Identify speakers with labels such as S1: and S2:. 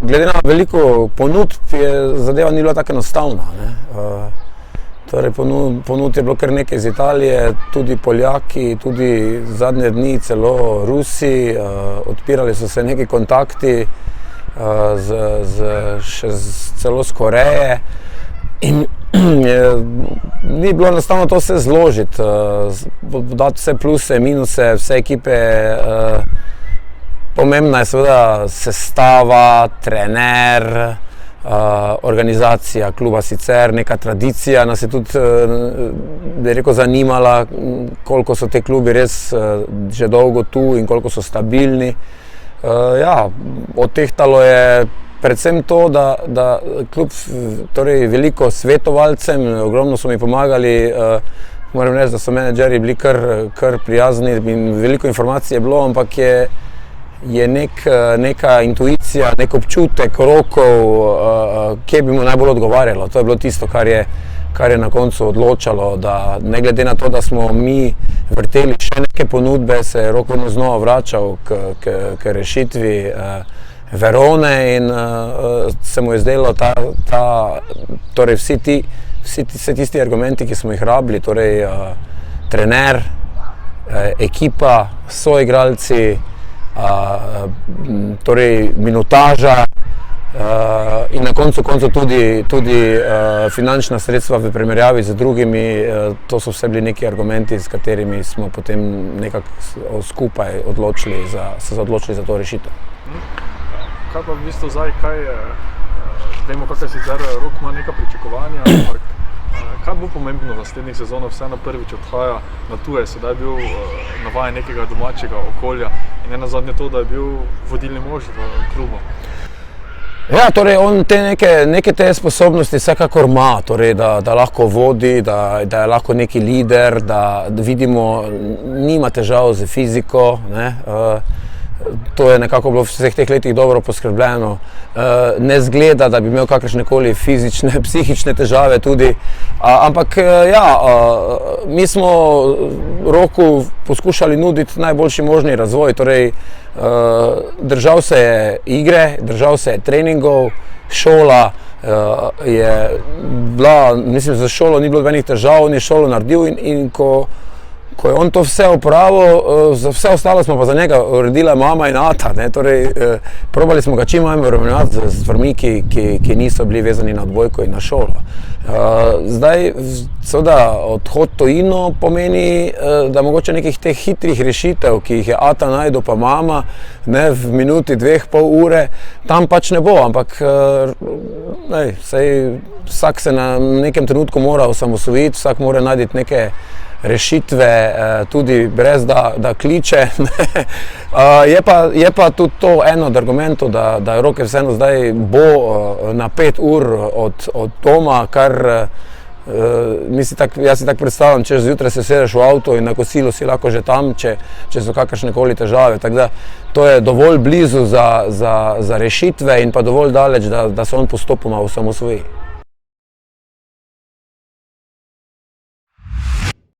S1: glede na veliko ponudb je zadeva ni bila tako enostavna. Torej, ponudb je bilo kar nekaj iz Italije, tudi Poljaki, tudi zadnje dni celo Rusi, odpirali so se neki kontakti celo z Koreje in ni bilo enostavno to vse zložiti, dati vse pluse, minuse, vse ekipe. Pomembna je seveda sestava, trener, organizacija kluba sicer, neka tradicija nas je tudi, bi rekel, zanimala, koliko so te klubi res že dolgo tu in koliko so stabilni. Ja, odtehtalo je predvsem to, da klub, torej veliko svetovalcem, ogromno so mi pomagali, moram reči, da so menedžerji bili kar prijazni in veliko informacij je bilo, ampak je neka intuicija, nek občutek rokov, kje bi mu najbolj odgovarjalo. To je bilo tisto, kar je na koncu odločalo, da ne glede na to, da smo mi vrteli še neke ponudbe, se je Rok vedno znova vračal k rešitvi Verone in se mu je zdelo torej vsi tisti argumenti, ki smo jih rabili, torej trener, ekipa, soigralci, torej minutaža in na koncu tudi finančna sredstva v primerjavi z drugimi, to so vse bili neki argumenti, s katerimi smo potem nekako skupaj se odločili za to rešitev.
S2: Kaj pa v bistvu zdaj, vemo, kakaj sicer Rok ima neka pričakovanja, ampak kaj bo pomembno v naslednjih sezonah, vseeno prvič odhaja na tuje, sedaj je bil navajen nekega domačega okolja in nenazadnje to, da je bil vodilni mož v klubu.
S1: Ja, torej on neke te sposobnosti vsekakor ima, torej da lahko vodi, da je lahko neki lider, da vidimo, nima težav z fiziko, to je nekako bilo v vseh teh letih dobro poskrbljeno. Ne zgleda, da bi imel kakršnekoli fizične, psihične težave tudi, ampak ja, mi smo Roku poskušali nuditi najboljši možni razvoj, torej držal se je igre, držal se je treningov, šola je bila, mislim, za šolo ni bilo nobenih težav, on je šolo naredil in ko je on to vse opravil, za vse ostalo smo pa za njega uredila mama in ata, torej probali smo ga čim manj obremenjevati z stvarmi, ki niso bili vezani na odbojko in na šolo. Zdaj, seveda, odhod tujino pomeni, da mogoče nekih teh hitrih rešitev, ki jih je ata najdel pa mama, v minuti, dveh, pol ure, tam pač ne bo, ampak vsak se na nekem trenutku mora osamosvojiti, vsak mora najti neke rešitve, tudi brez da kliče. Je pa tudi to eno od argumentov, da je Rok vseeno zdaj bo na 5 ur od doma, kar jaz si tako predstavljam, če zjutraj se sedeš v avto in na kosilu si lahko že tam, če so kakršnekoli težave. Tako da to je dovolj blizu za rešitve in pa dovolj daleč, da se on postopoma osamosvoji.